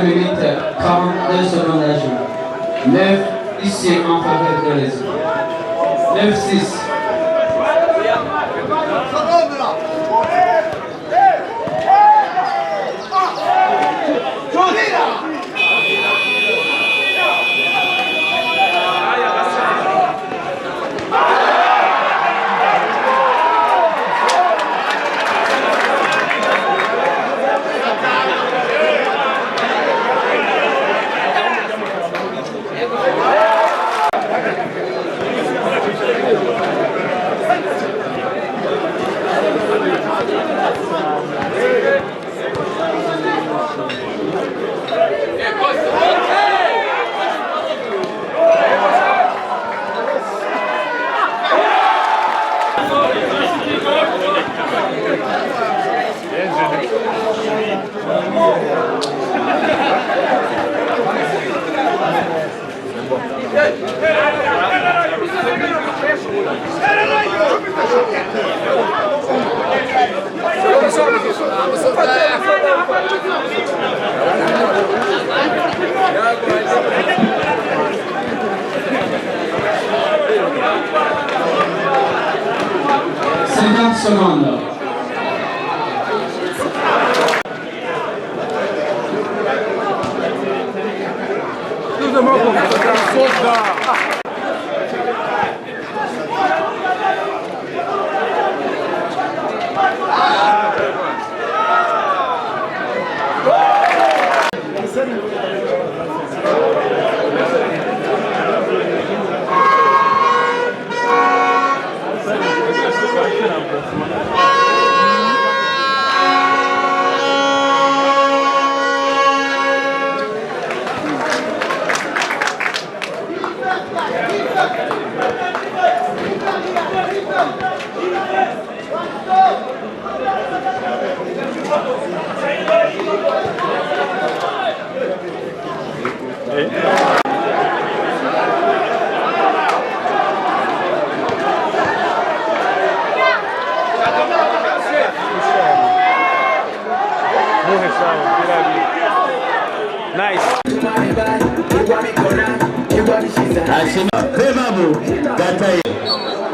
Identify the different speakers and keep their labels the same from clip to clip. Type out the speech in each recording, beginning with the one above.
Speaker 1: minutes 42 secondes à jouer. 9 ici en faveur de l'Est. 9-6. Secondes.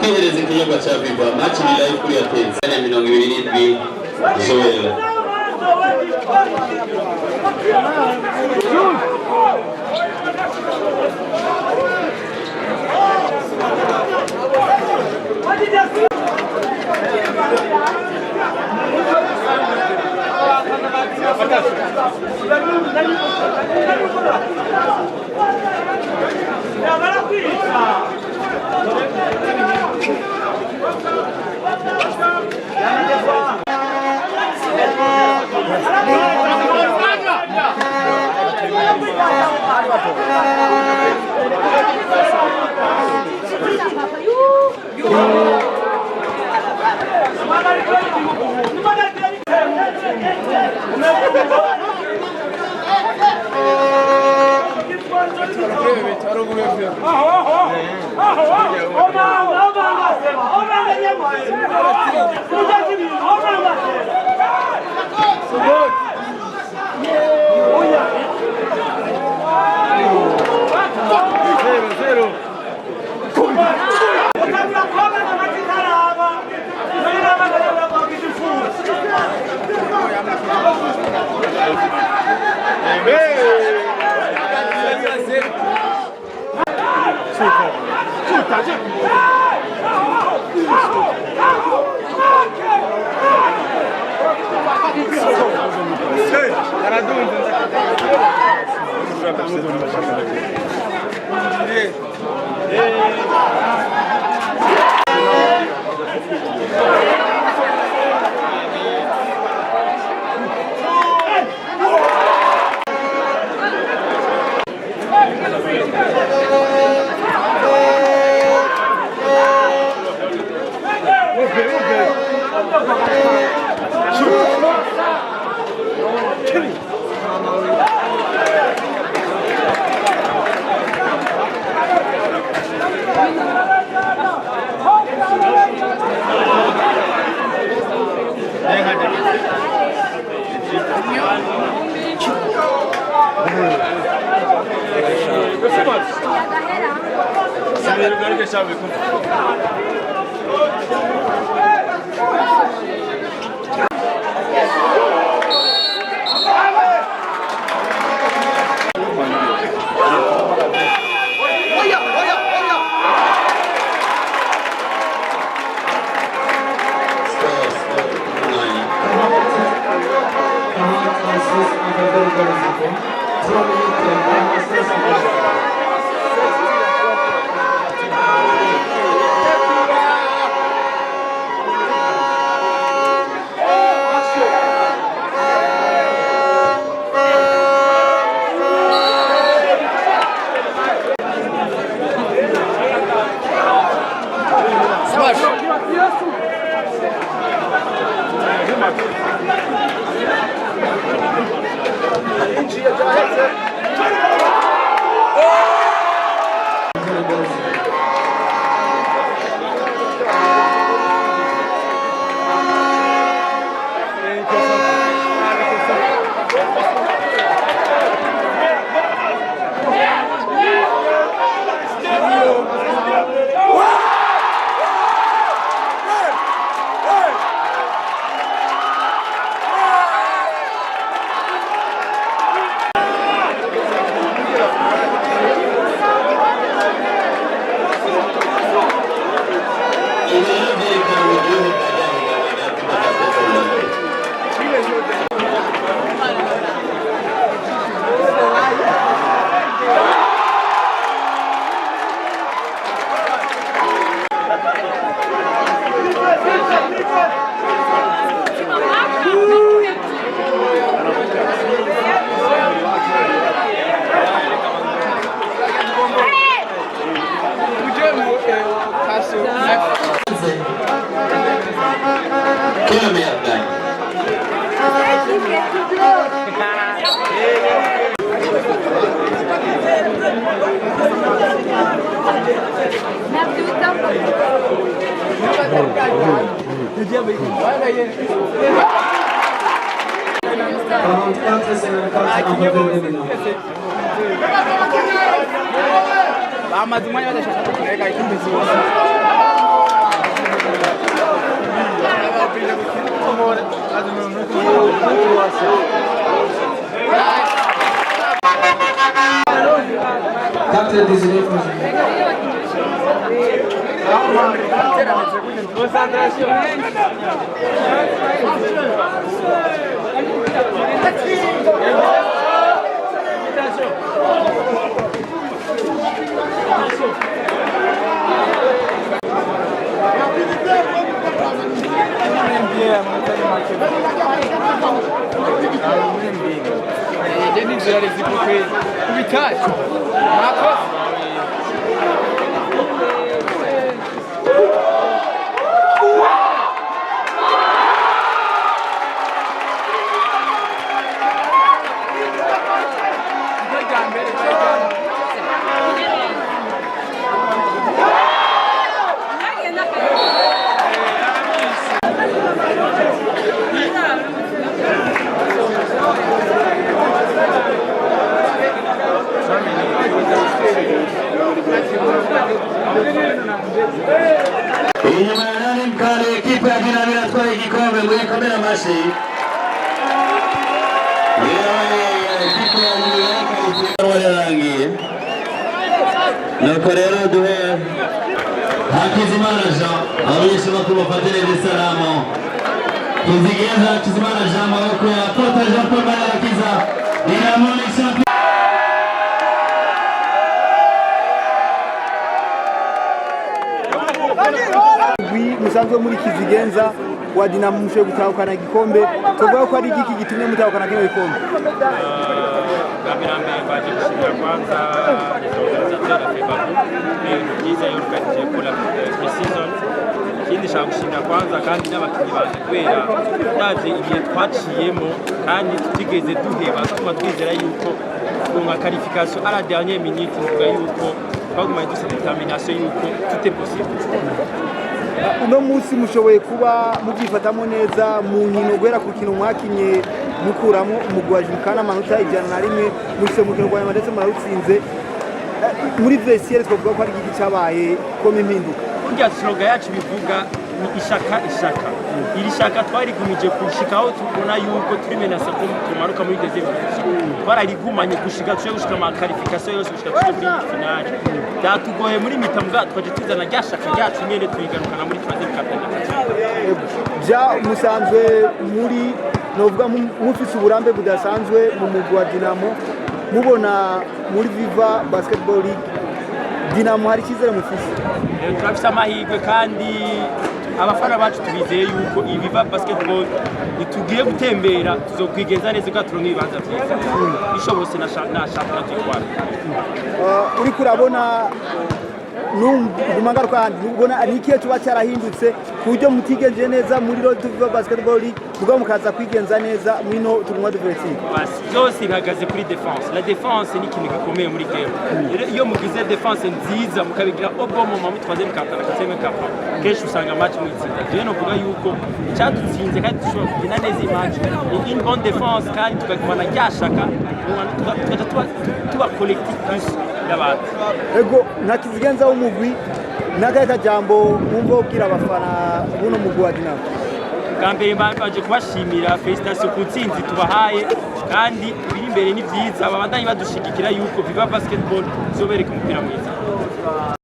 Speaker 1: Kinyereza ikinyobwa cha Viva match ni live kuri Athens 27 Joel
Speaker 2: Inyuma ya nani mkali ekipa ya Dinamo inatoa kikombe mwenye kamera mashi. Ekipa ya Dinamo wale rangi. Nuko rero duhe Hakizimana Jean abanyeshuri bakuru bafatire ibisaramo. Kizigeza Hakizimana Jean maboko ya Tota Jean Paul Barakiza Dinamo ni champion.
Speaker 3: Musanzwe muri Kizigenza wa Dinamo mushoboye gutahukana igikombe tuvuga ko ari igiki gitumye mutahukana kino gikombe.
Speaker 4: Gambirambere baje gushimira kwanza les organisateurs de FEBABU byiza yorganije pour la pre-season. Ikindi nshaka gushimira kwanza kandi n'abakinnyi baje kubera ndaje ibihe twaciyemo kandi tutigeze duheba tuba twizera yuko kuronka qualification à la dernière minute tuvuga yuko twagumanye dufite determination yuko tout est possible.
Speaker 3: Uno munsi mushoboye kuba mubyifatamo neza mu nkino guhera ku kintu mwakinye mukuramo umugwaje mukana amanota 101 murise mu kintu rwanya ndetse marutsinze muri vestiaire twavuga ko ari igiki cyabaye kome impinduka.
Speaker 4: Burya slogan yacu bivuga ni ishaka. Iri shaka twarigumije kushikaho tubona yuko turi menasa ko tumaruka muri deuxième division. Twararigumanye gushika tuje gushika ama qualification yose gushika tuje muri finale. Datugoye muri mitambwa twaje tuzana ryashaka ryacu nyene tuyigarukana muri troisième campagne.
Speaker 3: Ja musanzwe muri novuga mufise uburambe budasanzwe mu mugwi wa Dinamo mubona muri Viva Basketball League Dinamo hari kizere mufise.
Speaker 4: Turafise amahirwe kandi abafana bacu tubizeye yuko Viva Basketball itugiye gutembera tuzokwigenza neza ko turonka ibibanza byiza bishobose na championnat y'Rwanda.
Speaker 3: Uri kurabona numagaruka handi ubona ari ikihe tuba cyarahindutse kujyo mutigenje neza muri Road to Viva Basketball League kuko mukaza kwigenza neza mwino turumwa duverting.
Speaker 4: Basi byose bihagaze kuri defense. La defense ni ikintu gikomeye muri game. Iyo mugize defense nziza mukabigira obomo mu 3e quart na 4e quart kenshi usanga match mwitsinda. Je no kuvuga yuko cyadutsinze kandi dushobora kugina neza iyi match ni une bonne défense kandi tukagumana ryashaka tuba collectif plus y'abantu.
Speaker 3: Ego na Kizigenza w'umugwi nagahita jambo umva ubwira abafana buno mugwi wa Dinamo.
Speaker 4: Gambere baje kubashimira felicitation ku ntsinzi tubahaye kandi biri imbere ni byiza abandanye badushigikira yuko Viva Basketball zobereka umupira mwiza.